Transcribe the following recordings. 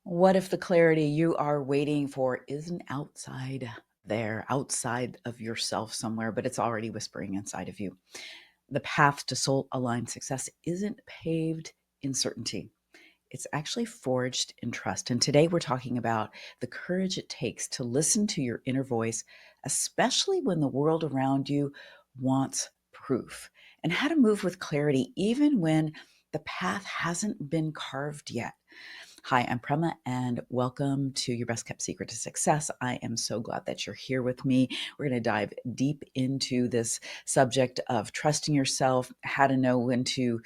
What if the clarity you are waiting for isn't outside there, outside of yourself somewhere, but it's already whispering inside of you? The path to soul aligned success isn't paved in certainty. It's actually forged in trust. And today we're talking about the courage it takes to listen to your inner voice, especially when the world around you wants proof, and how to move with clarity even when the path hasn't been carved yet. Hi, I'm Prema, and welcome to Your Best Kept Secret to Success. I am so glad that you're here with me. We're going to dive deep into this subject of trusting yourself, how to know when to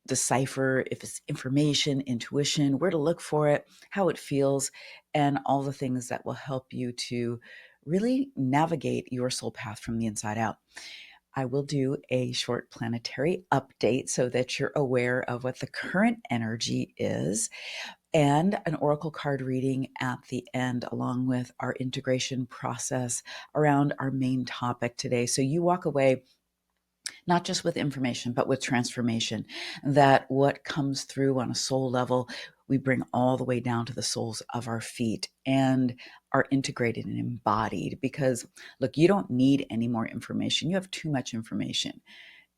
decipher if it's information, intuition, where to look for it, how it feels, and all the things that will help you to really navigate your soul path from the inside out. I will do a short planetary update so that you're aware of what the current energy is, and an oracle card reading at the end, along with our integration process around our main topic today. So you walk away not just with information, but with transformation. That what comes through on a soul level, we bring all the way down to the soles of our feet and are integrated and embodied. Because, look, you don't need any more information. You have too much information.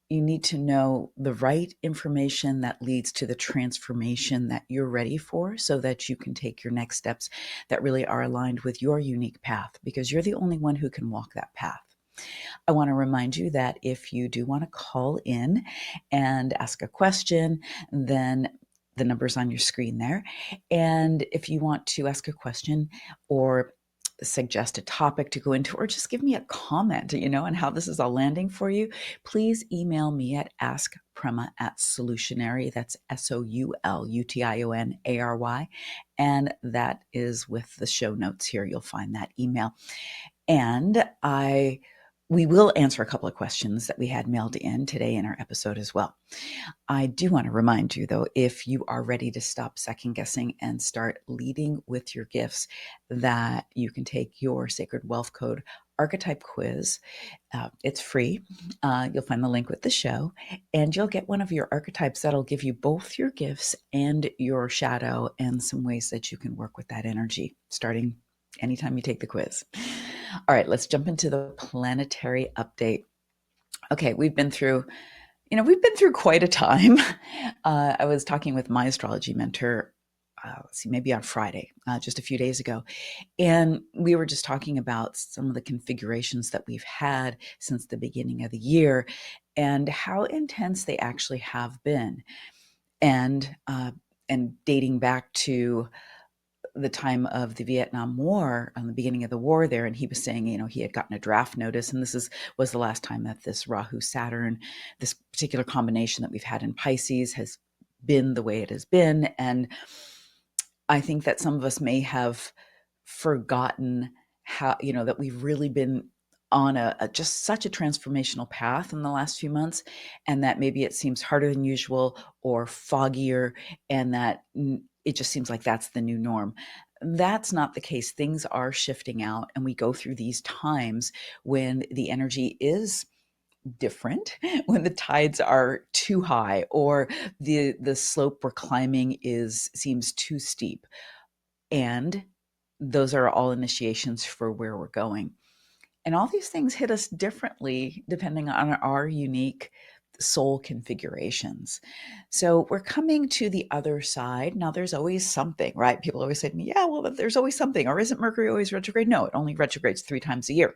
You need to know the right information that leads to the transformation that you're ready for so that you can take your next steps that really are aligned with your unique path, because you're the only one who can walk that path. I want to remind you that if you do want to call in and ask a question, then the number's on your screen there. And if you want to ask a question or suggest a topic to go into, or just give me a comment, on how this is all landing for you, please email me at askprema@solutionary. That's SOULUTIONARY. And that is with the show notes here. You'll find that email. And we will answer a couple of questions that we had mailed in today in our episode as well. I do want to remind you, though, if you are ready to stop second guessing and start leading with your gifts, that you can take your Sacred Wealth Code archetype quiz. It's free. You'll find the link with the show, and you'll get one of your archetypes that'll give you both your gifts and your shadow and some ways that you can work with that energy starting anytime you take the quiz. All right, let's jump into the planetary update. Okay, we've been through quite a time. I was talking with my astrology mentor, let's see, maybe on Friday, just a few days ago. And we were just talking about some of the configurations that we've had since the beginning of the year and how intense they actually have been. And dating back to the time of the Vietnam War, on the beginning of the war there, and he was saying, he had gotten a draft notice, and was the last time that this Rahu Saturn, this particular combination that we've had in Pisces, has been the way it has been. And I think that some of us may have forgotten how, that we've really been on a just such a transformational path in the last few months, and that maybe it seems harder than usual or foggier, and that it just seems like that's the new norm. That's not the case. Things are shifting out, and we go through these times when the energy is different, when the tides are too high, or the slope we're climbing seems too steep. And those are all initiations for where we're going. And all these things hit us differently depending on our unique soul configurations. So we're coming to the other side. Now, there's always something, right? People always say to me, yeah, well, but there's always something. Or isn't Mercury always retrograde? No, it only retrogrades 3 times a year.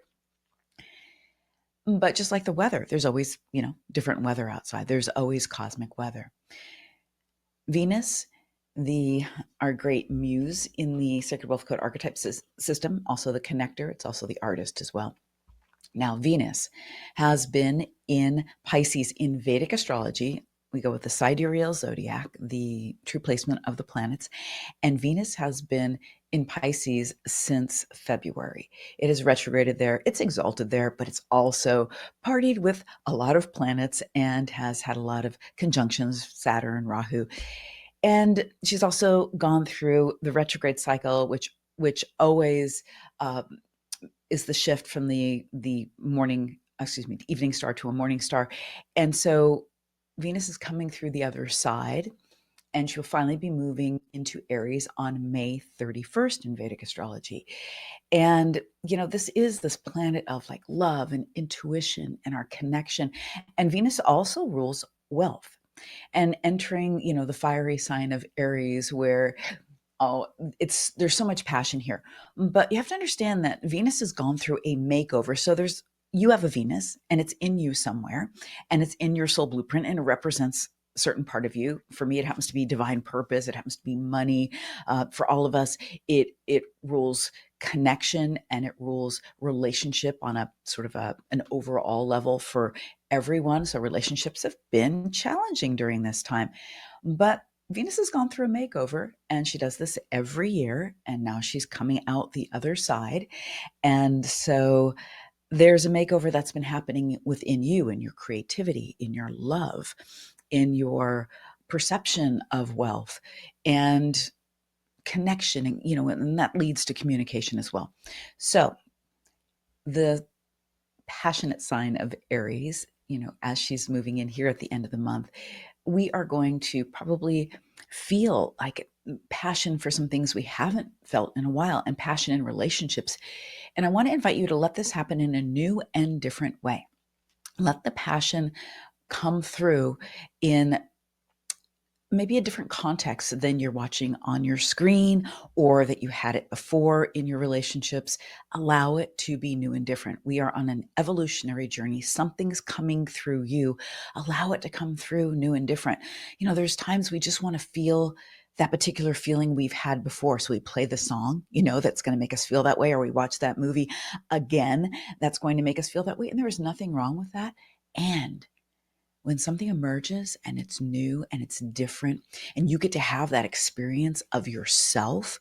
But just like the weather, there's always, different weather outside. There's always cosmic weather. Venus, our great muse in the Sacred Wealth Code archetype system, also the connector, it's also the artist as well. Now, Venus has been in Pisces in Vedic astrology. We go with the sidereal zodiac, the true placement of the planets, and Venus has been in Pisces since February. It has retrograded there, it's exalted there, but it's also partied with a lot of planets and has had a lot of conjunctions, Saturn, Rahu. And she's also gone through the retrograde cycle, which always is the shift from the evening star to a morning star. And so Venus is coming through the other side, and she'll finally be moving into Aries on May 31st in Vedic astrology. And, this is this planet of like love and intuition and our connection. And Venus also rules wealth. And entering, the fiery sign of Aries, where there's so much passion here. But you have to understand that Venus has gone through a makeover. So you have a Venus and it's in you somewhere, and it's in your soul blueprint, and it represents a certain part of you. For me, it happens to be divine purpose. It happens to be money. For all of us, it rules connection, and it rules relationship on a sort of an overall level for everyone. So relationships have been challenging during this time, but Venus has gone through a makeover, and she does this every year. And now she's coming out the other side. And so there's a makeover that's been happening within you, in your creativity, in your love, in your perception of wealth and connection. And that leads to communication as well. So the passionate sign of Aries, as she's moving in here at the end of the month, we are going to probably feel like passion for some things we haven't felt in a while, and passion in relationships. And I want to invite you to let this happen in a new and different way. Let the passion come through in maybe a different context than you're watching on your screen, or that you had it before in your relationships. Allow it to be new and different. We are on an evolutionary journey. Something's coming through you. Allow it to come through new and different. There's times we just want to feel that particular feeling we've had before. So we play the song, that's going to make us feel that way, or we watch that movie again, that's going to make us feel that way. And there is nothing wrong with that. And when something emerges and it's new and it's different, and you get to have that experience of yourself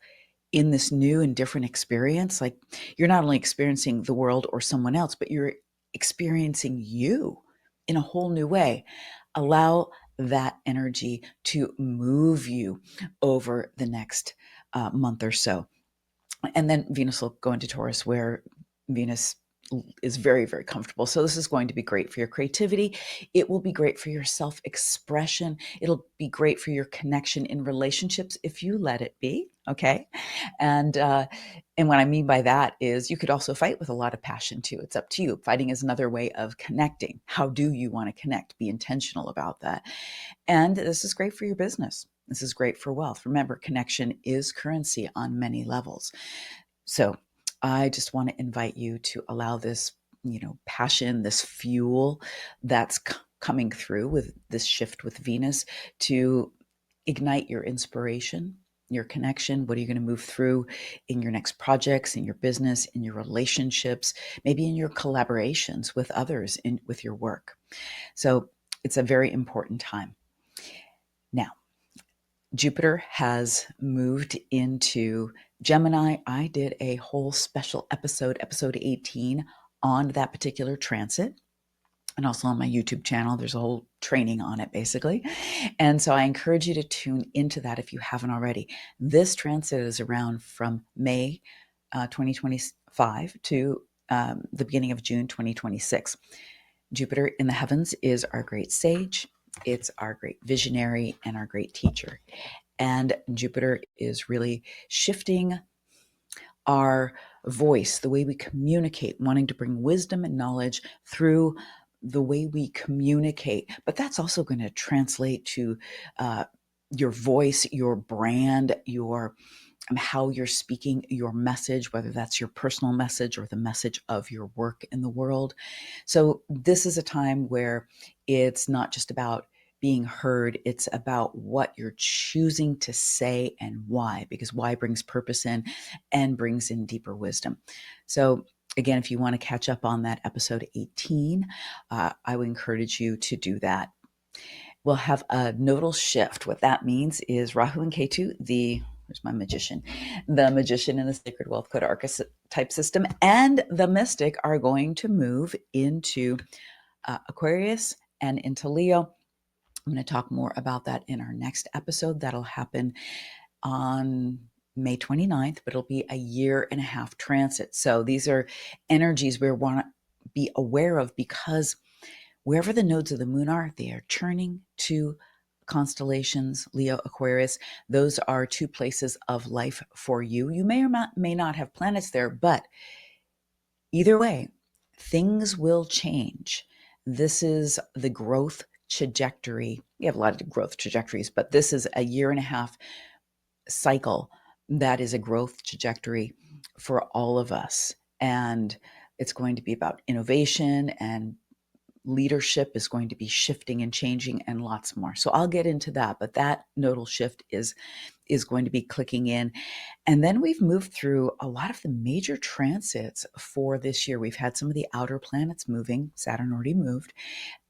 in this new and different experience, like you're not only experiencing the world or someone else, but you're experiencing you in a whole new way. Allow that energy to move you over the next month or so. And then Venus will go into Taurus, where Venus is very, very comfortable. So this is going to be great for your creativity. It will be great for your self-expression. It'll be great for your connection in relationships if you let it be. Okay. And what I mean by that is you could also fight with a lot of passion too. It's up to you. Fighting is another way of connecting. How do you want to connect? Be intentional about that. And this is great for your business. This is great for wealth. Remember, connection is currency on many levels. So I just want to invite you to allow this, passion, this fuel that's coming through with this shift with Venus, to ignite your inspiration, your connection. What are you going to move through in your next projects, in your business, in your relationships, maybe in your collaborations with others, with your work. So it's a very important time. Now, Jupiter has moved into Gemini. I did a whole special episode 18, on that particular transit. And also on my YouTube channel, there's a whole training on it, basically. And so I encourage you to tune into that if you haven't already. This transit is around from May 2025 to the beginning of June 2026. Jupiter in the heavens is our great sage. It's our great visionary and our great teacher. And Jupiter is really shifting our voice, the way we communicate, wanting to bring wisdom and knowledge through the way we communicate. But that's also going to translate to your voice, your brand, your how you're speaking your message, whether that's your personal message or the message of your work in the world. So this is a time where it's not just about being heard, it's about what you're choosing to say and why, because why brings purpose in and brings in deeper wisdom. So again, if you want to catch up on that episode 18, I would encourage you to do that. We'll have a nodal shift. What that means is Rahu and Ketu, where's my magician? The magician in the Sacred Wealth Code archetype system and the mystic are going to move into Aquarius and into Leo. I'm going to talk more about that in our next episode. That'll happen on May 29th, but it'll be a 1.5-year transit. So these are energies we want to be aware of, because wherever the nodes of the moon are, they are churning to constellations, Leo, Aquarius, those are two places of life for you. You may or may not have planets there, but either way, things will change. This is the growth trajectory. We have a lot of growth trajectories, but this is a year and a half cycle that is a growth trajectory for all of us. And it's going to be about innovation, and leadership is going to be shifting and changing, and lots more. So I'll get into that, but that nodal shift is going to be clicking in. And then we've moved through a lot of the major transits for this year. We've had some of the outer planets moving. Saturn already moved.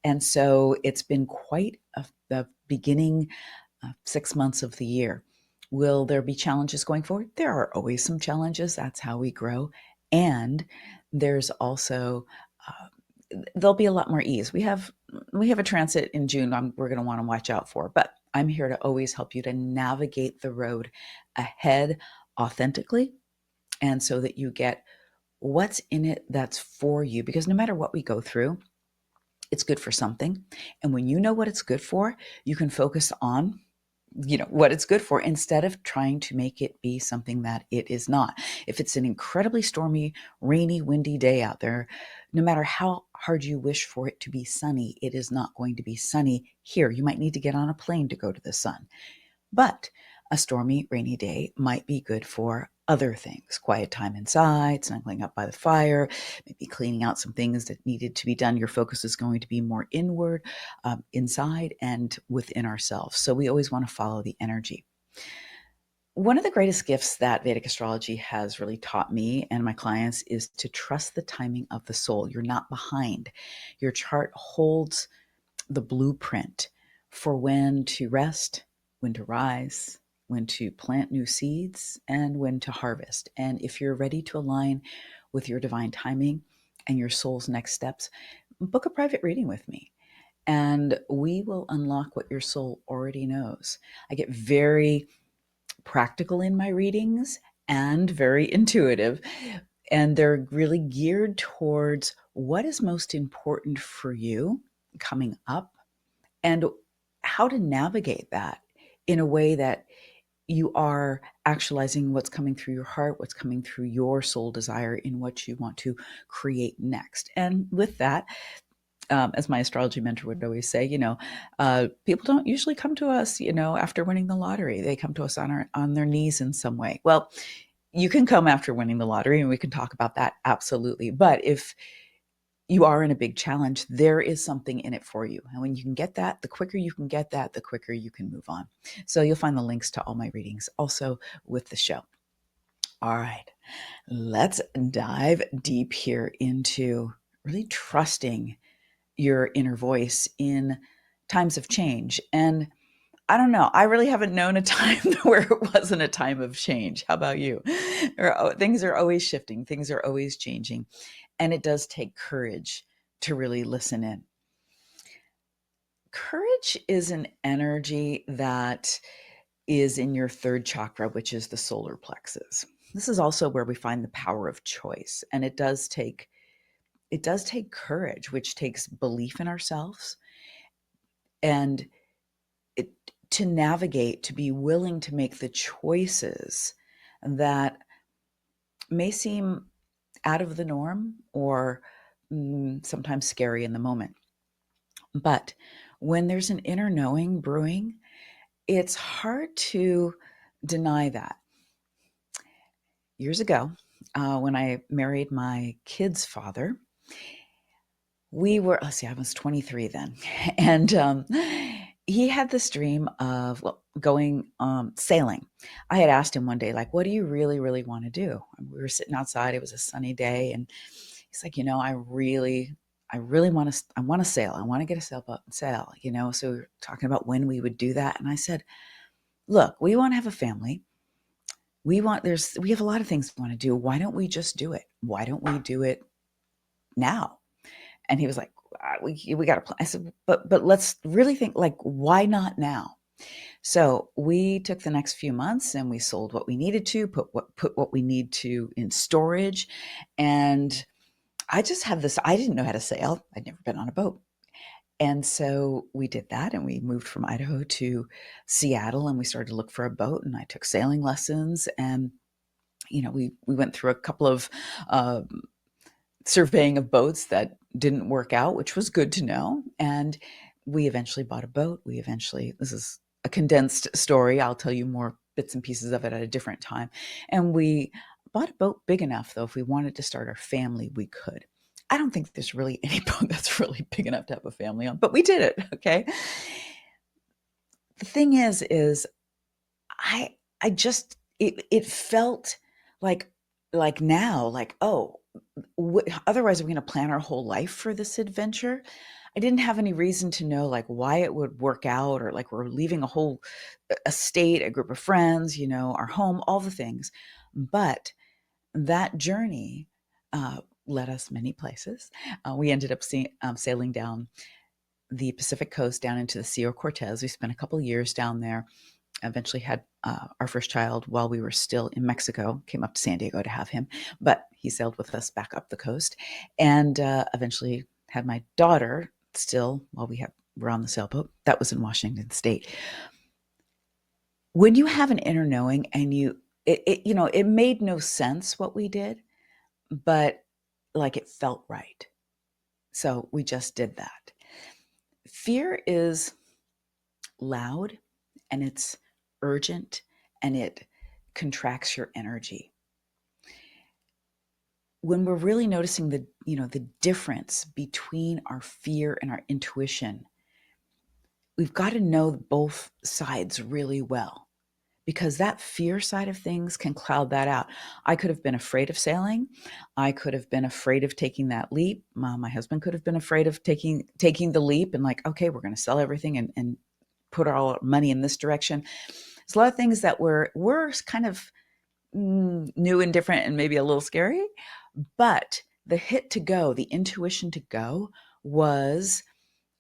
And so it's been quite the beginning 6 months of the year. Will there be challenges going forward? There are always some challenges. That's how we grow. And there's also there'll be a lot more ease. We have a transit in June we're going to want to watch out for, but I'm here to always help you to navigate the road ahead authentically, and so that you get what's in it that's for you, because no matter what we go through, it's good for something. And when you know what it's good for, you can focus on what it's good for, instead of trying to make it be something that it is not. If it's an incredibly stormy, rainy, windy day out there, no matter how hard you wish for it to be sunny, it is not going to be sunny here. You might need to get on a plane to go to the sun. But a stormy, rainy day might be good for other things. Quiet time inside, snuggling up by the fire, maybe cleaning out some things that needed to be done. Your focus is going to be more inward, inside, and within ourselves. So we always want to follow the energy. One of the greatest gifts that Vedic astrology has really taught me and my clients is to trust the timing of the soul. You're not behind. Your chart holds the blueprint for when to rest, when to rise, when to plant new seeds, and when to harvest. And if you're ready to align with your divine timing and your soul's next steps, book a private reading with me, and we will unlock what your soul already knows. I get very practical in my readings and very intuitive, and they're really geared towards what is most important for you coming up, and how to navigate that in a way that you are actualizing what's coming through your heart, what's coming through your soul desire in what you want to create next. And with that, as my astrology mentor would always say, people don't usually come to us, after winning the lottery. They come to us on their knees in some way. Well, you can come after winning the lottery, and we can talk about that, absolutely. But if you are in a big challenge, there is something in it for you. And when you can get that, the quicker you can get that, the quicker you can move on. So you'll find the links to all my readings also with the show. All right, let's dive deep here into really trusting your inner voice in times of change. And I don't know, I really haven't known a time where it wasn't a time of change. How about you? Things are always shifting, things are always changing. And it does take courage to really listen in. Courage is an energy that is in your third chakra, which is the solar plexus. This is also where we find the power of choice. And it does take courage, which takes belief in ourselves, and to navigate, to be willing to make the choices that may seem out of the norm or sometimes scary in the moment. But when there's an inner knowing brewing, it's hard to deny that. Years ago, when I married my kid's father, I was 23 then. And he had this dream of going sailing. I had asked him one day, like, what do you really, really want to do? And we were sitting outside. It was a sunny day. And he's like, I really want to sail. I want to get a sailboat and sail, So we were talking about when we would do that. And I said, look, we want to have a family. We have a lot of things we want to do. Why don't we just do it? Why don't we do it now? And he was like, we got to plan. I said, but let's really think, like, why not now? So we took the next few months and we sold what we needed to, put what we need to in storage. And I just had this, I didn't know how to sail. I'd never been on a boat. And so we did that, and we moved from Idaho to Seattle, and we started to look for a boat, and I took sailing lessons. And we went through a couple of surveying of boats that didn't work out, which was good to know. And we eventually bought a boat. This is a condensed story. I'll tell you more bits and pieces of it at a different time. And we bought a boat big enough, though, if we wanted to start our family, we could. I don't think there's really any boat that's really big enough to have a family on, but we did it. Okay. The thing is I just, it felt like, now, like, oh, otherwise we're going to plan our whole life for this adventure. I didn't have any reason to know like why it would work out, or like we're leaving a whole estate, a group of friends, our home, all the things. But that journey led us many places. We ended up sailing down the Pacific coast down into the Sea Cortez. We spent a couple years down there. Eventually had our first child while we were still in Mexico, came up to San Diego to have him, but he sailed with us back up the coast, and eventually had my daughter still while were on the sailboat. That was in Washington State. When you have an inner knowing and it made no sense what we did, but like it felt right. So we just did that. Fear is loud, and it's urgent, and it contracts your energy. When we're really noticing the difference between our fear and our intuition, we've got to know both sides really well, because that fear side of things can cloud that out. I could have been afraid of sailing. I could have been afraid of taking that leap. My husband could have been afraid of taking the leap and like, okay, we're going to sell everything and put all our money in this direction. There's a lot of things that were kind of new and different and maybe a little scary, but the hit to go, the intuition to go, was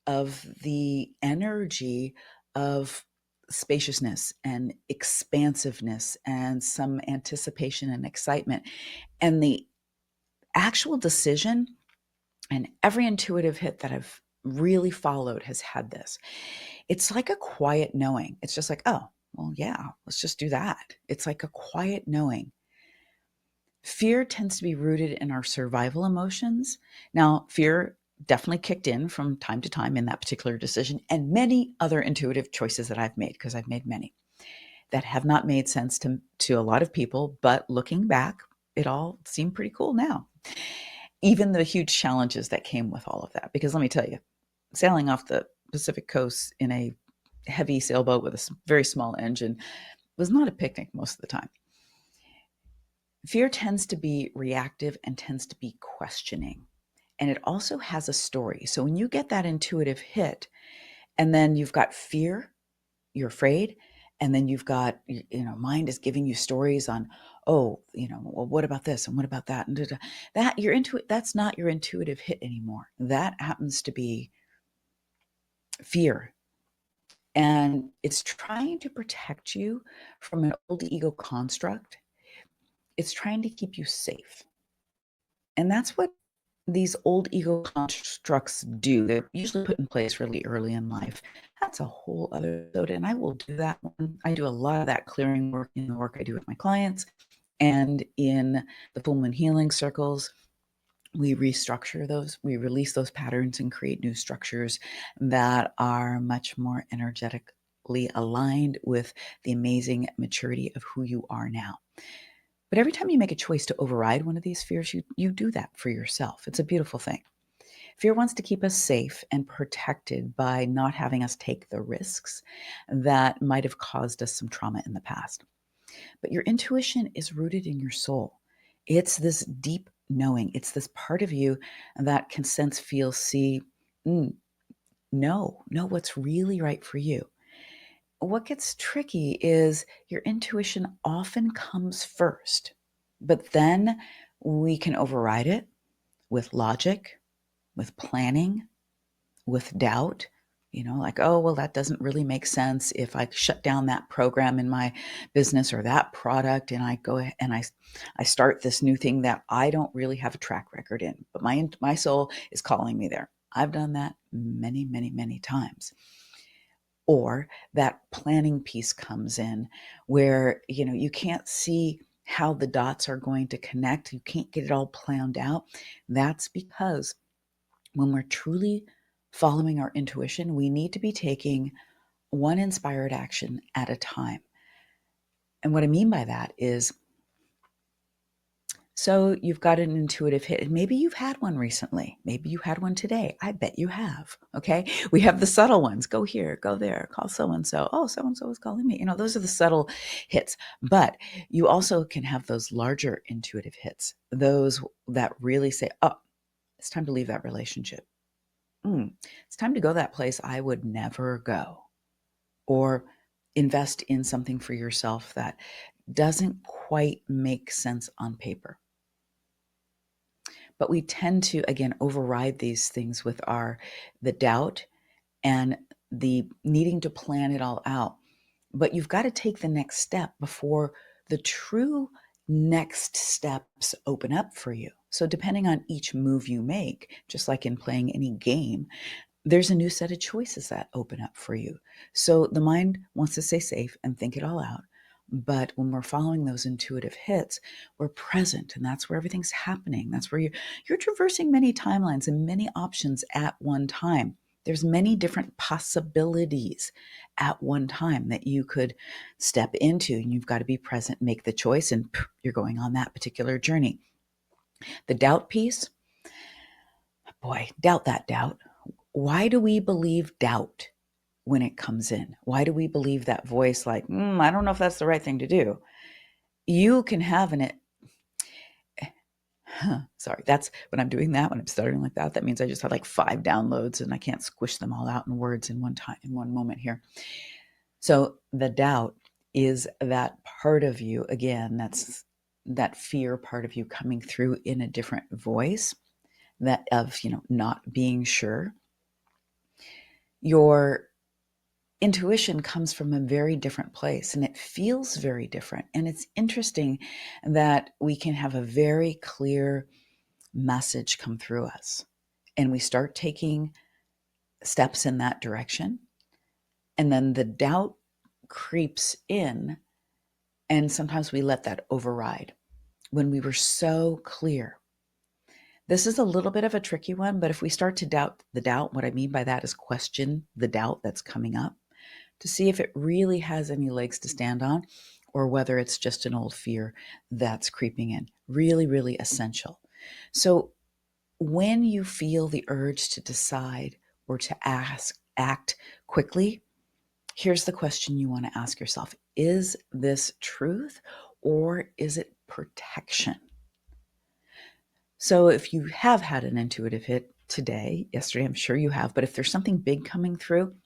of the energy of spaciousness and expansiveness and some anticipation and excitement. And the actual decision, and every intuitive hit that I've really followed has had this. It's like a quiet knowing. It's just like, oh, well, yeah, let's just do that. It's like a quiet knowing. Fear tends to be rooted in our survival emotions. Now, fear definitely kicked in from time to time in that particular decision, and many other intuitive choices that I've made, because I've made many that have not made sense to a lot of people. But looking back, it all seemed pretty cool now. Even the huge challenges that came with all of that. Because let me tell you, sailing off the Pacific coast in a heavy sailboat with a very small engine was not a picnic most of the time. Fear tends to be reactive and tends to be questioning. And it also has a story. So when you get that intuitive hit, and then you've got fear, you're afraid, and then you've got, mind is giving you stories on, oh, well, what about this and what about that? And that's not your intuitive hit anymore. That happens to be fear. And it's trying to protect you from an old ego construct. It's trying to keep you safe. And that's what these old ego constructs do. They're usually put in place really early in life. That's a whole other episode, and I will do that one. I do a lot of that clearing work in the work I do with my clients, and in the full moon healing circles. We restructure those, we release those patterns and create new structures that are much more energetically aligned with the amazing maturity of who you are now. But every time you make a choice to override one of these fears, you do that for yourself. It's a beautiful thing. Fear wants to keep us safe and protected by not having us take the risks that might have caused us some trauma in the past. But your intuition is rooted in your soul. It's this deep knowing. It's this part of you that can sense, feel, see, know what's really right for you. What gets tricky is your intuition often comes first, but then we can override it with logic, with planning, with doubt. Like, oh, well, that doesn't really make sense if I shut down that program in my business or that product, and I go and I start this new thing that I don't really have a track record in, but my soul is calling me there. I've done that many, many, many times. Or that planning piece comes in where, you can't see how the dots are going to connect. You can't get it all planned out. That's because when we're truly following our intuition, we need to be taking one inspired action at a time. And what I mean by that is, so you've got an intuitive hit, and maybe you've had one recently. Maybe you had one today. I bet you have. Okay. We have the subtle ones. Go here, go there, call so and so. Oh, so and so is calling me. Those are the subtle hits. But you also can have those larger intuitive hits, those that really say, oh, it's time to leave that relationship. It's time to go that place I would never go. Or invest in something for yourself that doesn't quite make sense on paper. But we tend to, again, override these things with the doubt and the needing to plan it all out. But you've got to take the next step before the true next steps open up for you. So depending on each move you make, just like in playing any game, there's a new set of choices that open up for you. So the mind wants to stay safe and think it all out. But when we're following those intuitive hits, we're present, and that's where everything's happening. That's where you're traversing many timelines and many options at one time. There's many different possibilities at one time that you could step into, and you've got to be present, make the choice, and you're going on that particular journey. The doubt piece, boy, doubt that doubt. Why do we believe doubt when it comes in? Why do we believe that voice like, I don't know if that's the right thing to do? You can have sorry, that's when I'm doing that, when I'm stuttering like that means I just had like 5 downloads and I can't squish them all out in words in one moment here. So the doubt is that part of you, again, that's that fear part of you coming through in a different voice, that of, not being sure. Your intuition comes from a very different place and it feels very different. And it's interesting that we can have a very clear message come through us and we start taking steps in that direction. And then the doubt creeps in, and sometimes we let that override when we were so clear. This is a little bit of a tricky one, but if we start to doubt the doubt, what I mean by that is question the doubt that's coming up to see if it really has any legs to stand on or whether it's just an old fear that's creeping in. Really, really essential. So when you feel the urge to decide or to act quickly, here's the question you want to ask yourself. Is this truth or is it protection? So if you have had an intuitive hit today, yesterday, I'm sure you have, but if there's something big coming through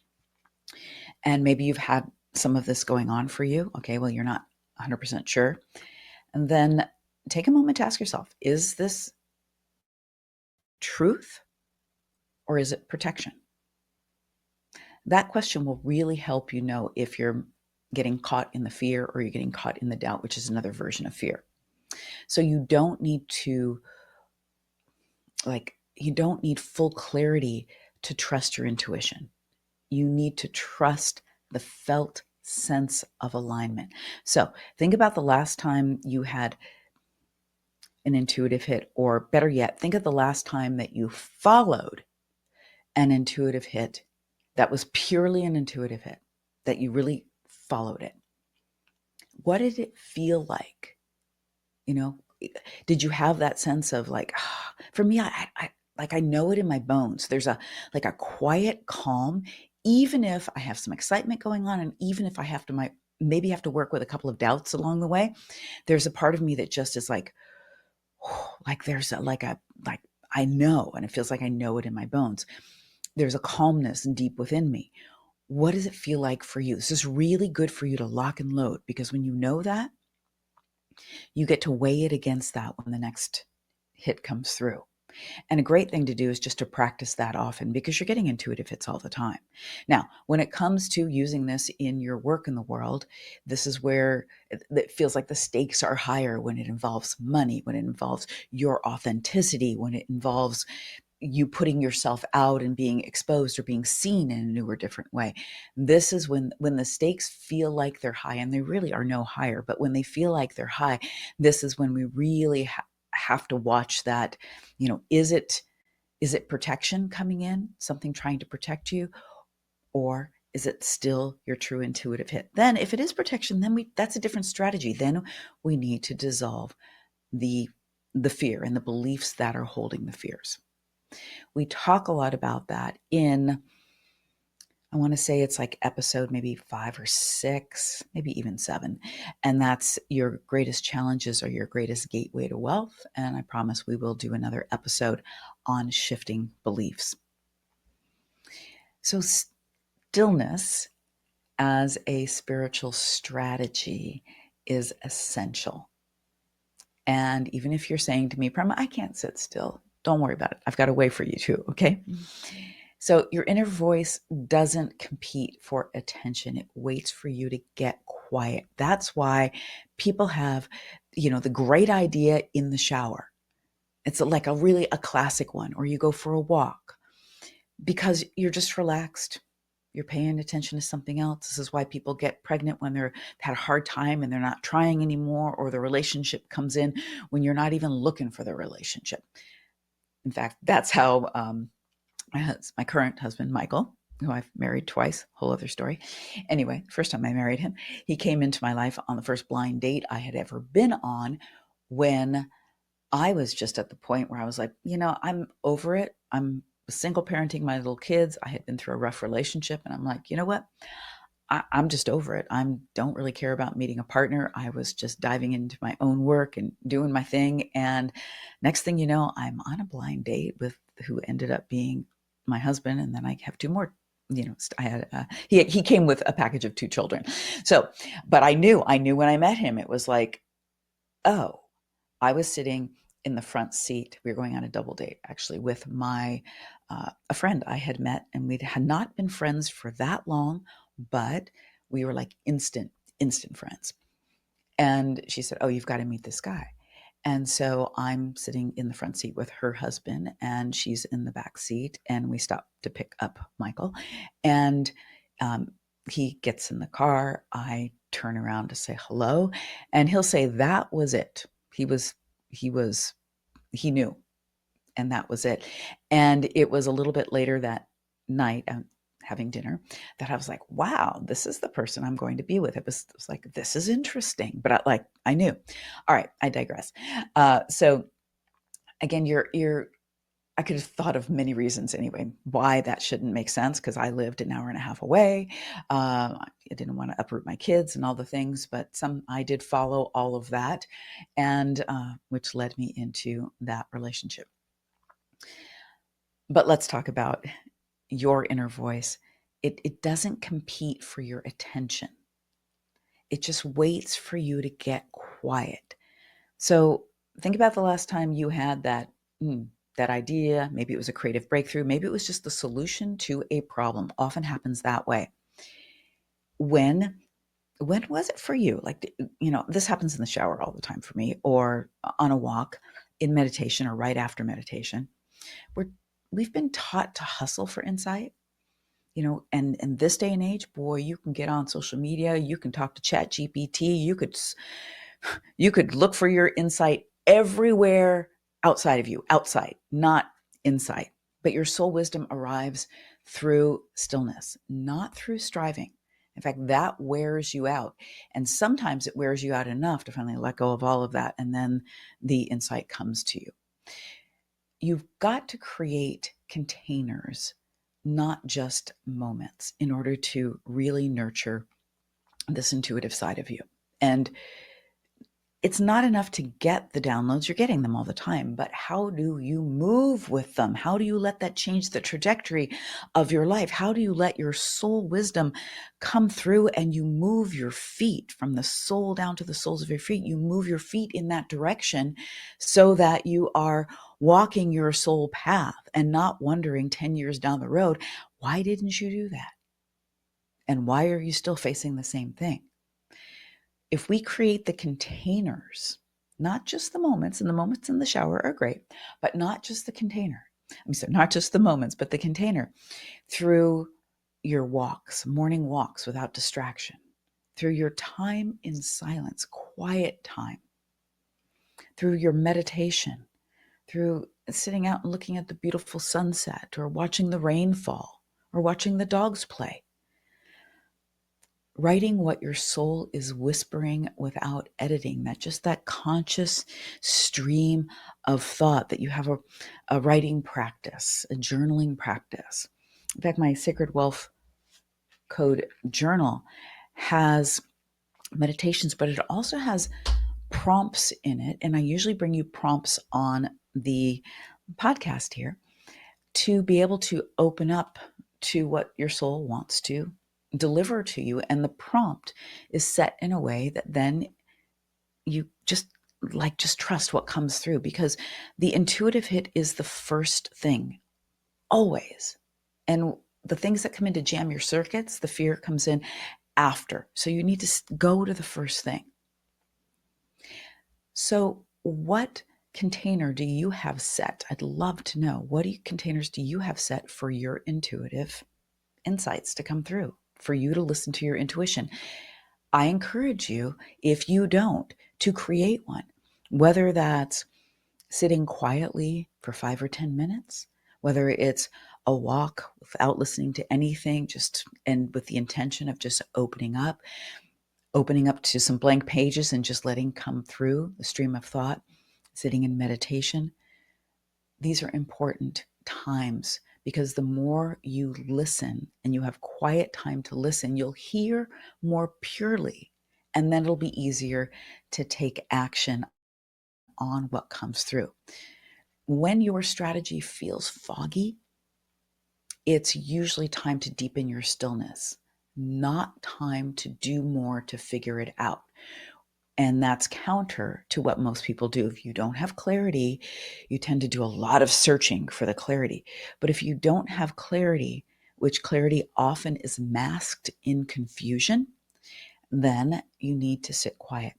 and maybe you've had some of this going on for you, okay, well, you're not 100% sure, and then take a moment to ask yourself, is this truth or is it protection? That question will really help you know if you're getting caught in the fear or you're getting caught in the doubt, which is another version of fear. So you don't need full clarity to trust your intuition. You need to trust the felt sense of alignment. So think about the last time you had an intuitive hit, or better yet, think of the last time that you followed an intuitive hit that was purely an intuitive hit, that you really followed it. What did it feel like? Did you have that sense of like, for me, I know it in my bones. There's a quiet calm, even if I have some excitement going on, and even if I maybe have to work with a couple of doubts along the way, there's a part of me that just is like, there's I know, and it feels like I know it in my bones. There's a calmness deep within me. What does it feel like for you? This is really good for you to lock and load, because when you know that, you get to weigh it against that when the next hit comes through. And a great thing to do is just to practice that often, because you're getting intuitive hits all the time. Now, when it comes to using this in your work in the world, this is where it feels like the stakes are higher, when it involves money, when it involves your authenticity, when it involves, you putting yourself out and being exposed or being seen in a new or different way. This is when the stakes feel like they're high, and they really are no higher, but when they feel like they're high, this is when we really have to watch that. Is it protection coming in, something trying to protect you, or is it still your true intuitive hit? Then if it is protection, then that's a different strategy. Then we need to dissolve the fear and the beliefs that are holding the fears. We talk a lot about that in, I want to say it's like episode maybe 5 or 6, maybe even 7. And that's your greatest challenges are your greatest gateway to wealth. And I promise we will do another episode on shifting beliefs. So stillness as a spiritual strategy is essential. And even if you're saying to me, Prema, I can't sit still, don't worry about it. I've got a way for you too, okay? So your inner voice doesn't compete for attention. It waits for you to get quiet. That's why people have, the great idea in the shower. It's like a classic one, or you go for a walk because you're just relaxed. You're paying attention to something else. This is why people get pregnant when they've had a hard time and they're not trying anymore, or the relationship comes in when you're not even looking for the relationship. In fact, that's how my current husband, Michael, who I've married twice, whole other story. Anyway, first time I married him, he came into my life on the first blind date I had ever been on, when I was just at the point where I was like, I'm over it. I'm single parenting my little kids. I had been through a rough relationship, and I'm like, you know what? I'm just over it. I don't really care about meeting a partner. I was just diving into my own work and doing my thing. And next thing you know, I'm on a blind date with who ended up being my husband. And then I have 2 more. I had he came with a package of 2 children. So, but I knew when I met him, it was like, oh, I was sitting in the front seat. We were going on a double date, actually, with a friend I had met, and we had not been friends for that long, but we were like instant friends. And she said, "Oh, you've got to meet this guy." And so I'm sitting in the front seat with her husband, and she's in the back seat, and we stop to pick up Michael, and he gets in the car. I turn around to say hello, and he'll say that was it. He knew, and that was it. And it was a little bit later that night, having dinner, that I was like, wow, this is the person I'm going to be with. It was like, this is interesting, but I knew. All right, I digress. So again, I could have thought of many reasons anyway why that shouldn't make sense, because I lived an hour and a half away. I didn't want to uproot my kids and all the things, but I did follow all of that, and which led me into that relationship. But let's talk about your inner voice. It doesn't compete for your attention. It just waits for you to get quiet. So think about the last time you had that idea. Maybe it was a creative breakthrough. Maybe it was just the solution to a problem. Often happens that way. When was it for you? Like, this happens in the shower all the time for me, or on a walk, in meditation, or right after meditation. We've been taught to hustle for insight. And in this day and age, boy, you can get on social media, you can talk to Chat GPT, you could look for your insight everywhere outside of you, outside, not inside. But your soul wisdom arrives through stillness, not through striving. In fact, that wears you out. And sometimes it wears you out enough to finally let go of all of that, and then the insight comes to you. You've got to create containers, not just moments, in order to really nurture this intuitive side of you. And it's not enough to get the downloads. You're getting them all the time, but how do you move with them? How do you let that change the trajectory of your life? How do you let your soul wisdom come through, and you move your feet from the soul down to the soles of your feet? You move your feet in that direction so that you are walking your soul path and not wondering 10 years down the road, why didn't you do that? And why are you still facing the same thing? If we create the containers, not just the moments, and the moments in the shower are great, but not just the container. So not just the moments, but the container through your walks, morning walks without distraction, through your time in silence, quiet time, through your meditation, through sitting out and looking at the beautiful sunset or watching the rain fall or watching the dogs play. Writing what your soul is whispering without editing, that conscious stream of thought, that you have a writing practice, a journaling practice. In fact, my Sacred Wealth Code journal has meditations, but it also has prompts in it. And I usually bring you prompts on the podcast here to be able to open up to what your soul wants to deliver to you. And the prompt is set in a way that then you just trust what comes through, because the intuitive hit is the first thing always. And the things that come in to jam your circuits, the fear comes in after. So you need to go to the first thing. So what container do you have set? I'd love to know. What containers do you have set for your intuitive insights to come through, for you to listen to your intuition? I encourage you, if you don't, to create one, whether that's sitting quietly for 5 or 10 minutes, whether it's a walk without listening to anything, and with the intention of just opening up to some blank pages and just letting come through the stream of thought, sitting in meditation. These are important times, because the more you listen and you have quiet time to listen, you'll hear more purely, and then it'll be easier to take action on what comes through. When your strategy feels foggy, it's usually time to deepen your stillness, not time to do more to figure it out. And that's counter to what most people do. If you don't have clarity, you tend to do a lot of searching for the clarity. But if you don't have clarity, which clarity often is masked in confusion, then you need to sit quiet.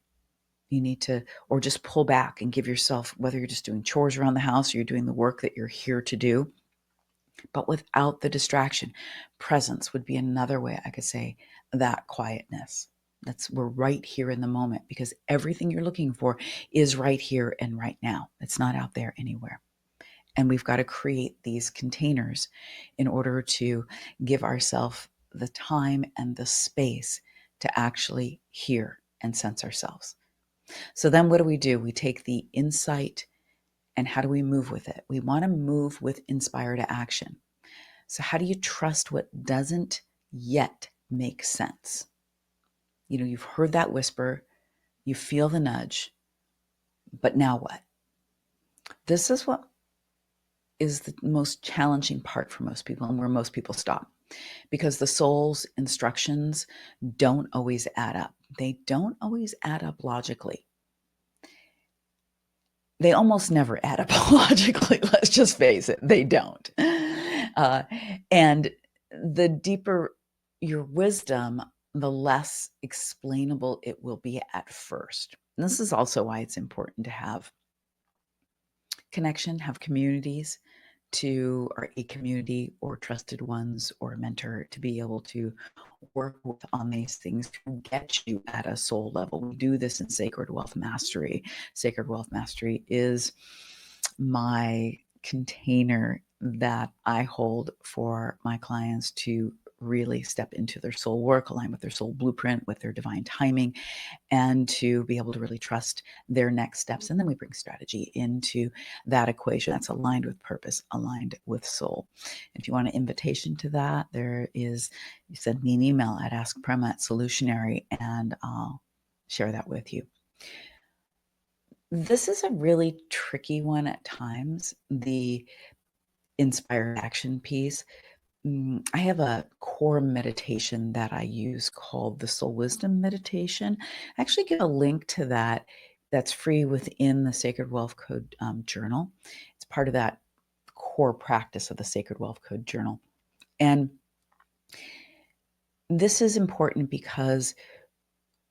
You need to, or just pull back and give yourself, whether you're just doing chores around the house or you're doing the work that you're here to do, but without the distraction. Presence would be another way I could say that quietness. We're right here in the moment, because everything you're looking for is right here and right now. It's not out there anywhere. And we've got to create these containers in order to give ourselves the time and the space to actually hear and sense ourselves. So then what do? We take the insight, and how do we move with it? We want to move with inspire to action. So how do you trust what doesn't yet make sense? You've heard that whisper, you feel the nudge, but now what? This is what is the most challenging part for most people, and where most people stop, because the soul's instructions don't always add up. They don't always add up logically. They almost never add up logically. Let's just face it, they don't. And the deeper your wisdom, the less explainable it will be at first. And this is also why it's important to have connection, have communities, or a community or trusted ones or a mentor to be able to work with on these things to get you at a soul level. We do this in Sacred Wealth Mastery. Sacred Wealth Mastery is my container that I hold for my clients to really step into their soul work, align with their soul blueprint, with their divine timing, and to be able to really trust their next steps. And then we bring strategy into that equation that's aligned with purpose, aligned with soul. If you want an invitation to that, you send me an email at askprema@solutionary, and I'll share that with you. This is a really tricky one at times, the inspired action piece. I have a core meditation that I use called the Soul Wisdom Meditation. I actually give a link to that. That's free within the Sacred Wealth Code journal. It's part of that core practice of the Sacred Wealth Code journal. And this is important because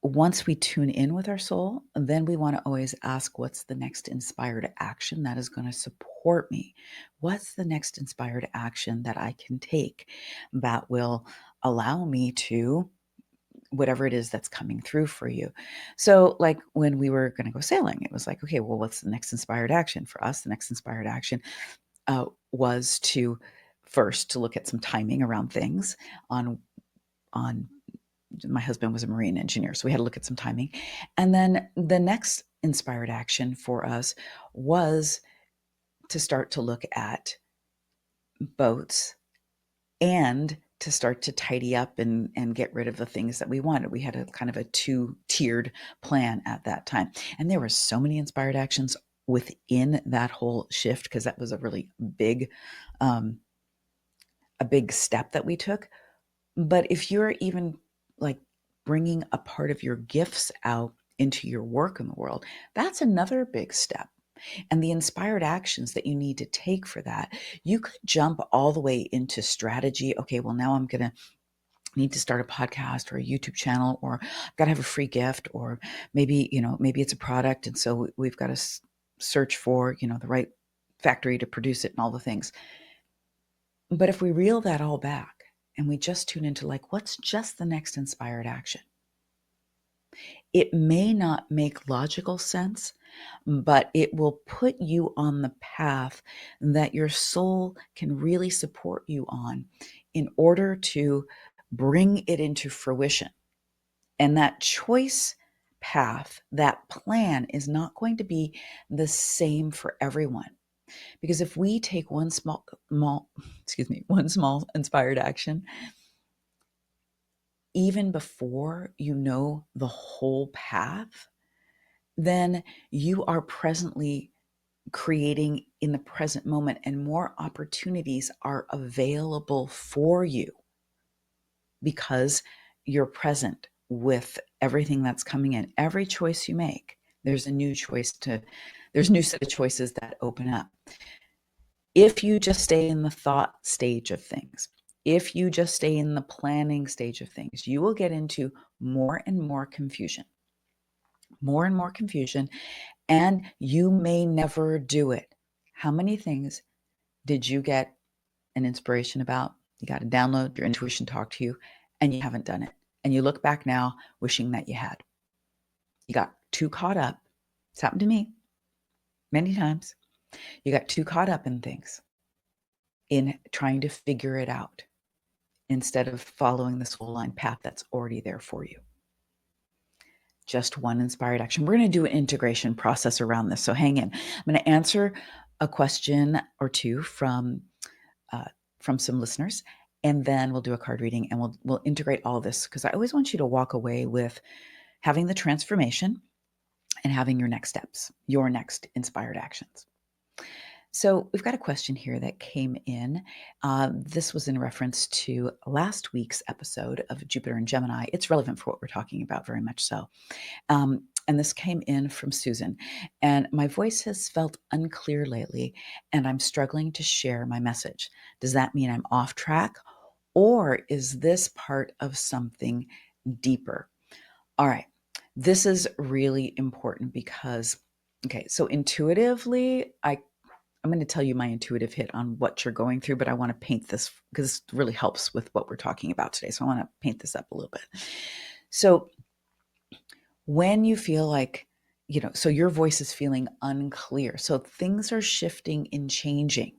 once we tune in with our soul, then we want to always ask, what's the next inspired action that is going to support me? What's the next inspired action that I can take that will allow me to whatever it is that's coming through for you? So, like when we were going to go sailing, it was like, okay, well, what's the next inspired action for us? The next inspired action was to first to look at some timing around things on my husband was a marine engineer, so we had to look at some timing. And then the next inspired action for us was to start to look at boats and to start to tidy up and get rid of the things that we wanted. We had a kind of a two-tiered plan at that time. And there were so many inspired actions within that whole shift, because that was a really big a big step that we took. But if you're even like bringing a part of your gifts out into your work in the world, that's another big step. And the inspired actions that you need to take for that, you could jump all the way into strategy. Okay, well, now I'm going to need to start a podcast or a YouTube channel, or I've got to have a free gift, or maybe, maybe it's a product. And so we've got to search for, the right factory to produce it and all the things. But if we reel that all back and we just tune into like, what's just the next inspired action? It may not make logical sense, but it will put you on the path that your soul can really support you on in order to bring it into fruition. And that choice path, that plan is not going to be the same for everyone. Because if we take one small inspired action, even before you know the whole path, then you are presently creating in the present moment, and more opportunities are available for you because you're present with everything that's coming in. Every choice you make, there's a new set of choices that open up. If you just stay in the thought stage of things, if you just stay in the planning stage of things, you will get into more and more confusion, and you may never do it. How many things did you get an inspiration about? You got to download, your intuition talk to you, and you haven't done it. And you look back now wishing that you had. You got too caught up. It's happened to me many times. You got too caught up in things, in trying to figure it out, instead of following the soul line path that's already there for you. Just one inspired action. We're going to do an integration process around this, so hang in. I'm going to answer a question or two from some listeners, and then we'll do a card reading, and we'll integrate all of this, because I always want you to walk away with having the transformation and having your next steps, your next inspired actions. So we've got a question here that came in. This was in reference to last week's episode of Jupiter and Gemini. It's relevant for what we're talking about, very much so. And this came in from Susan. And my voice has felt unclear lately, and I'm struggling to share my message. Does that mean I'm off track, or is this part of something deeper? All right. This is really important because, okay, so intuitively, I'm going to tell you my intuitive hit on what you're going through, but I want to paint this because it really helps with what we're talking about today. So I want to paint this up a little bit. So when you feel like, so your voice is feeling unclear, so things are shifting and changing.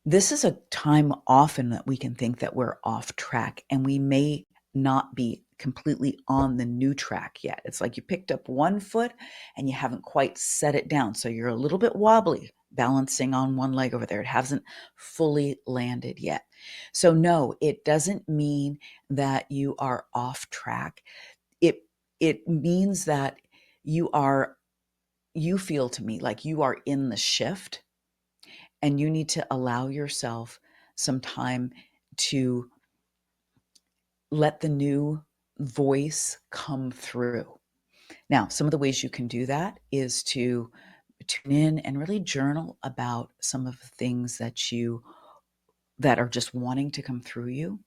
This is a time often that we can think that we're off track, and we may not be completely on the new track yet. It's like you picked up one foot and you haven't quite set it down. So you're a little bit wobbly, balancing on one leg over there. It hasn't fully landed yet. So no, it doesn't mean that you are off track. It means that you feel to me like you are in the shift, and you need to allow yourself some time to let the new voice come through. Now, some of the ways you can do that is to tune in and really journal about some of the things that are just wanting to come through you.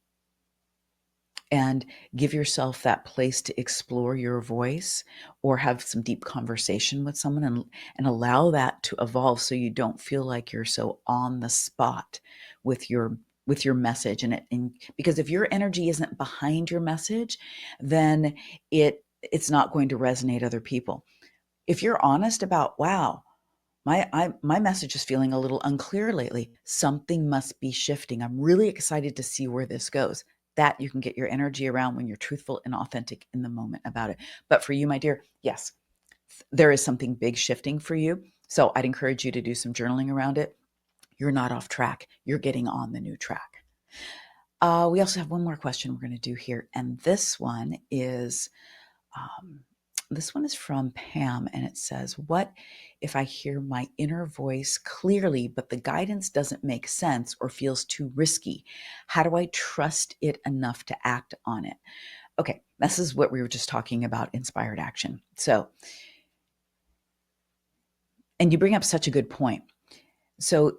and give yourself that place to explore your voice or have some deep conversation with someone, and allow that to evolve so you don't feel like you're so on the spot with your message. And because if your energy isn't behind your message, then it's not going to resonate other people. If you're honest about, wow, my message is feeling a little unclear lately, something must be shifting. I'm really excited to see where this goes. That you can get your energy around when you're truthful and authentic in the moment about it. But for you, my dear, yes, there is something big shifting for you. So I'd encourage you to do some journaling around it. You're not off track. You're getting on the new track. We also have one more question we're going to do here. And um, this one is from Pam, and it says, what if I hear my inner voice clearly, but the guidance doesn't make sense or feels too risky? How do I trust it enough to act on it? Okay, this is what we were just talking about, inspired action. So, and you bring up such a good point. So,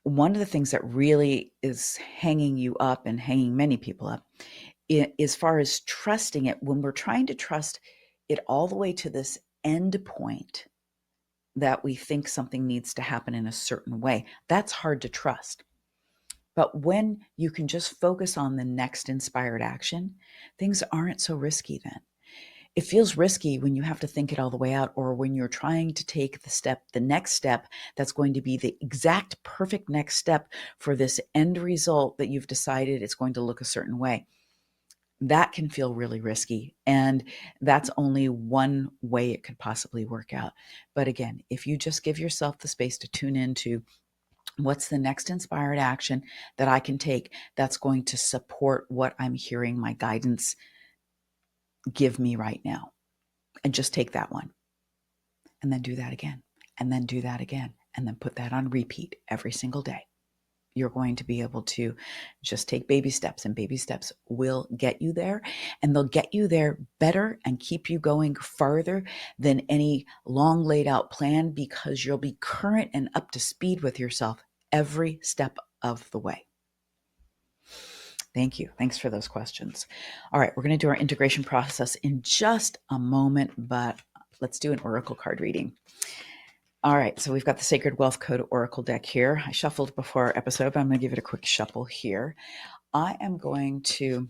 one of the things that really is hanging you up and hanging many people up, as far as trusting it, when we're trying to trust it all the way to this end point that we think something needs to happen in a certain way, that's hard to trust. But when you can just focus on the next inspired action, things aren't so risky then. It feels risky when you have to think it all the way out, or when you're trying to take the next step that's going to be the exact perfect next step for this end result that you've decided it's going to look a certain way. That can feel really risky. And that's only one way it could possibly work out. But again, if you just give yourself the space to tune into what's the next inspired action that I can take that's going to support what I'm hearing my guidance give me right now, and just take that one and then do that again and then do that again and then put that on repeat every single day. You're going to be able to just take baby steps, and baby steps will get you there, and they'll get you there better and keep you going farther than any long laid out plan, because you'll be current and up to speed with yourself every step of the way. Thank you. Thanks for those questions. All right, we're going to do our integration process in just a moment, but let's do an oracle card reading. All right, so we've got the Sacred Wealth Code Oracle deck here. I shuffled before our episode, but I'm going to give it a quick shuffle here. I'm going to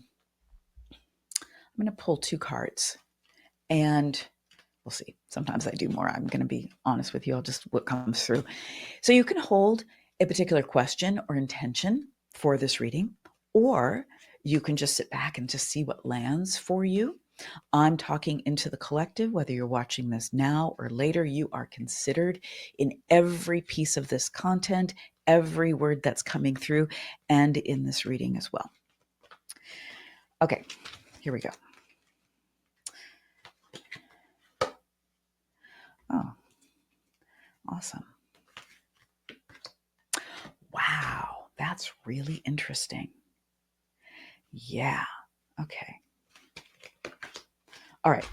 pull two cards, and we'll see. Sometimes I do more. I'm going to be honest with you. I'll just what comes through. So you can hold a particular question or intention for this reading, or you can just sit back and just see what lands for you. I'm talking into the collective. Whether you're watching this now or later, you are considered in every piece of this content, every word that's coming through, and in this reading as well. Okay, here we go. Oh, awesome. Wow, that's really interesting. Yeah, okay. All right.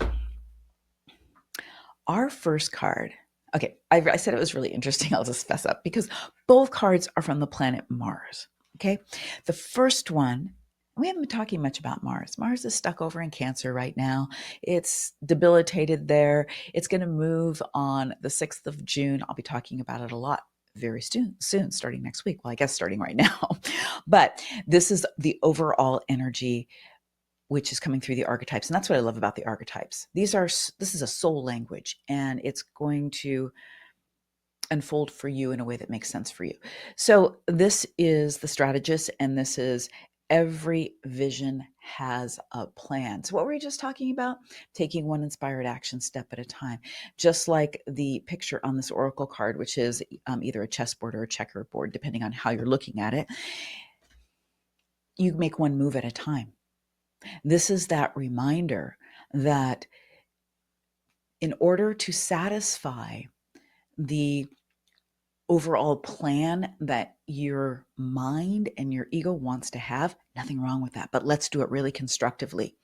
Our first card. Okay, I said it was really interesting. I'll just fess up because both cards are from the planet Mars. Okay, the first one, we haven't been talking much about Mars. Mars is stuck over in Cancer right now. It's debilitated there. It's going to move on the 6th of June. I'll be talking about it a lot very soon, starting next week. Well, I guess starting right now. But this is the overall energy which is coming through the archetypes. And that's what I love about the archetypes. This is a soul language, and it's going to unfold for you in a way that makes sense for you. So this is the strategist, and this is every vision has a plan. So what were we just talking about? Taking one inspired action step at a time. Just like the picture on this oracle card, which is either a chessboard or a checkerboard, depending on how you're looking at it. You make one move at a time. This is that reminder that in order to satisfy the overall plan that your mind and your ego wants to have, nothing wrong with that, but let's do it really constructively.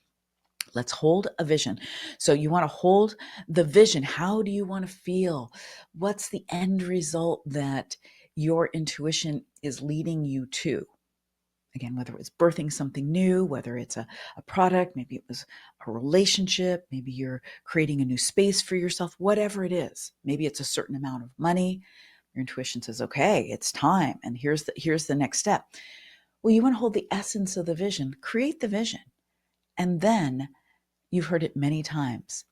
Let's hold a vision. So you want to hold the vision. How do you want to feel? What's the end result that your intuition is leading you to? Again, whether it was birthing something new, whether it's a product, maybe it was a relationship, maybe you're creating a new space for yourself, whatever it is. Maybe it's a certain amount of money. Your intuition says, okay, it's time. And here's the next step. Well, you want to hold the essence of the vision, create the vision. And then you've heard it many times.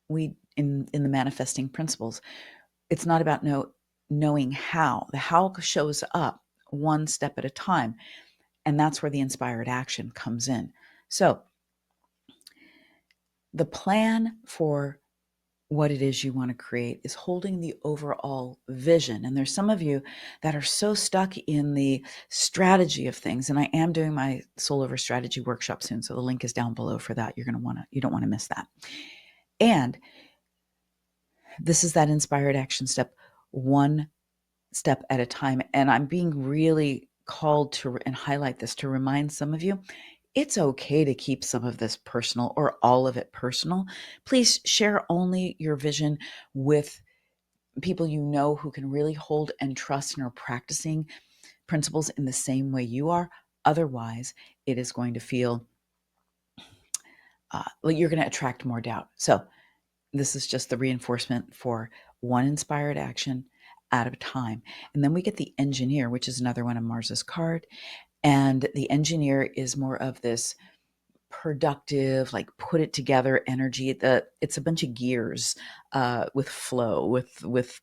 We in the manifesting principles, it's not about knowing how. The how shows up one step at a time. And that's where the inspired action comes in. So the plan for what it is you want to create is holding the overall vision. And there's some of you that are so stuck in the strategy of things. And I am doing my soul over strategy workshop soon. So the link is down below for that. You don't want to miss that. And this is that inspired action step, one step at a time. And I'm being really called to and highlight this to remind some of you, it's okay to keep some of this personal or all of it personal. Please share only your vision with people you know who can really hold and trust and are practicing principles in the same way you are. Otherwise, it is going to feel like you're going to attract more doubt. So this is just the reinforcement for one inspired action at a time. And then we get the engineer, which is another one of Mars's card. And the engineer is more of this productive, like put it together energy. It's a bunch of gears with flow, with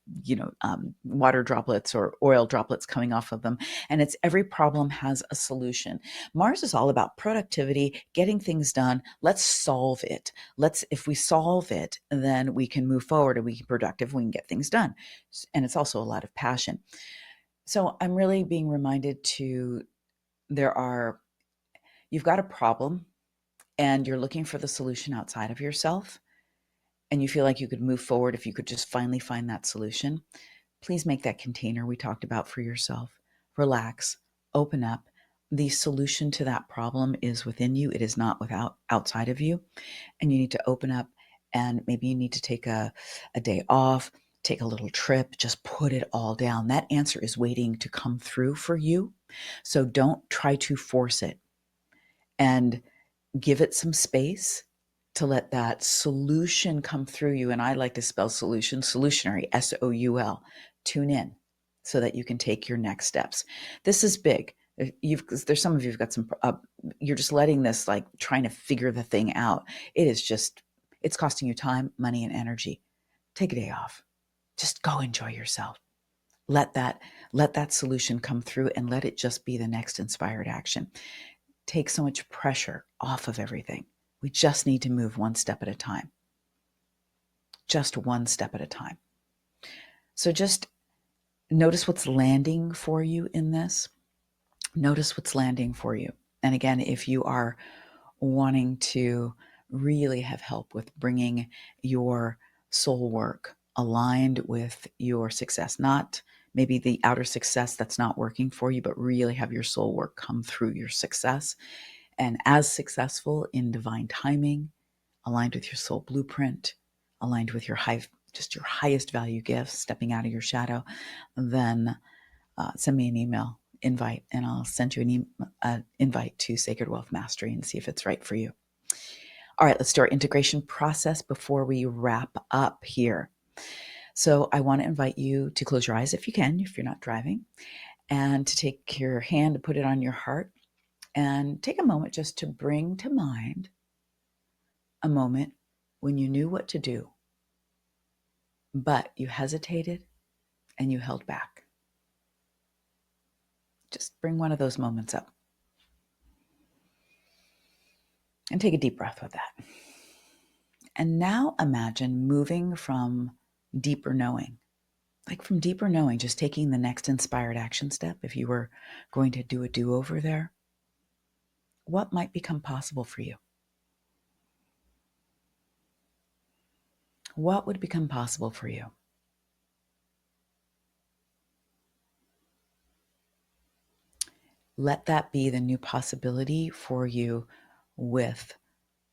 water droplets or oil droplets coming off of them, and it's every problem has a solution. Mars is all about productivity, getting things done. Let's solve it. If we solve it, then we can move forward and we can be productive. We can get things done, and it's also a lot of passion. So I'm really being reminded you've got a problem and you're looking for the solution outside of yourself, and you feel like you could move forward if you could just finally find that solution, please make that container we talked about for yourself. Relax, open up. The solution to that problem is within you. It is not outside of you. And you need to open up, and maybe you need to take a day off, take a little trip, just put it all down. That answer is waiting to come through for you. So don't try to force it. And give it some space to let that solution come through you. And I like to spell solution, solutionary, SOUL. Tune in so that you can take your next steps. This is big. There's some of you who've got some, you're just letting this, like trying to figure the thing out. It's costing you time, money, and energy. Take a day off. Just go enjoy yourself. Let that solution come through and let it just be the next inspired action. Take so much pressure off of everything. We just need to move one step at a time. Just one step at a time. So just notice what's landing for you in this. Notice what's landing for you. And again, if you are wanting to really have help with bringing your soul work aligned with your success, not maybe the outer success that's not working for you, but really have your soul work come through your success, and as successful in divine timing, aligned with your soul blueprint, aligned with your highest value gifts, stepping out of your shadow, then send me an email invite, and I'll send you an invite to Sacred Wealth Mastery and see if it's right for you. All right, let's do our integration process before we wrap up here. So I want to invite you to close your eyes if you can, if you're not driving, and to take your hand and put it on your heart, and take a moment just to bring to mind a moment when you knew what to do, but you hesitated and you held back. Just bring one of those moments up. And take a deep breath with that. And now imagine moving from deeper knowing, just taking the next inspired action step. If you were going to do a do-over there, what might become possible for you? What would become possible for you? Let that be the new possibility for you with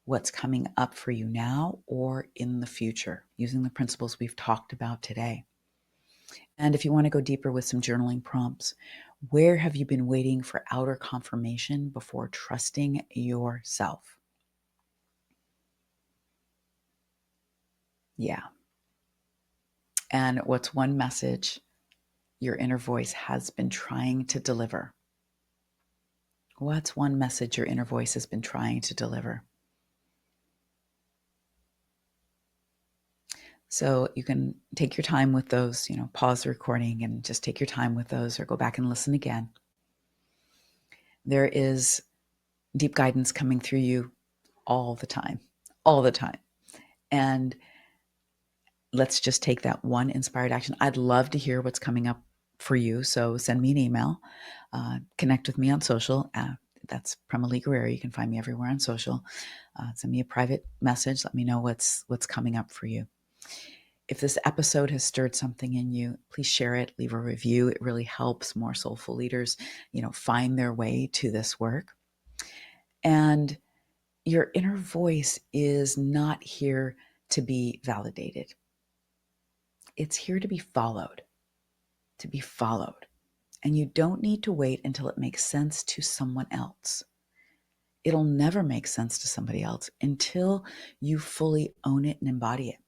what's coming up for you now or in the future, using the principles we've talked about today. And if you want to go deeper with some journaling prompts, where have you been waiting for outer confirmation before trusting yourself? Yeah. And what's one message your inner voice has been trying to deliver? What's one message your inner voice has been trying to deliver? So you can take your time with those, pause the recording and just take your time with those or go back and listen again. There is deep guidance coming through you all the time, all the time. And let's just take that one inspired action. I'd love to hear what's coming up for you. So send me an email, connect with me on social. That's Prema Lee Gurreri. You can find me everywhere on social. Send me a private message. Let me know what's coming up for you. If this episode has stirred something in you, please share it, leave a review. It really helps more soulful leaders, find their way to this work. And your inner voice is not here to be validated. It's here to be followed, to be followed. And you don't need to wait until it makes sense to someone else. It'll never make sense to somebody else until you fully own it and embody it.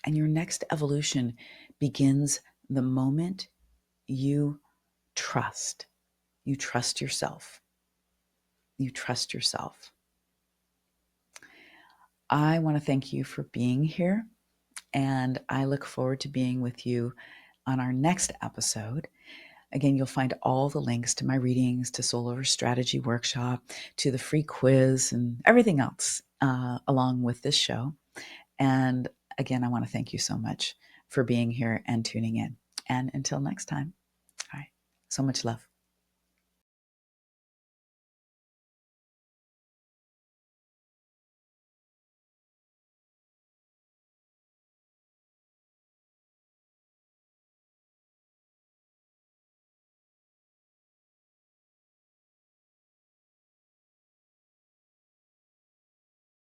And your next evolution begins the moment you trust. You trust yourself. You trust yourself. I want to thank you for being here, and I look forward to being with you on our next episode. Again, you'll find all the links to my readings, to Soul Over Strategy Workshop, to the free quiz, and everything else along with this show. And again, I want to thank you so much for being here and tuning in. And until next time, all right, so much love.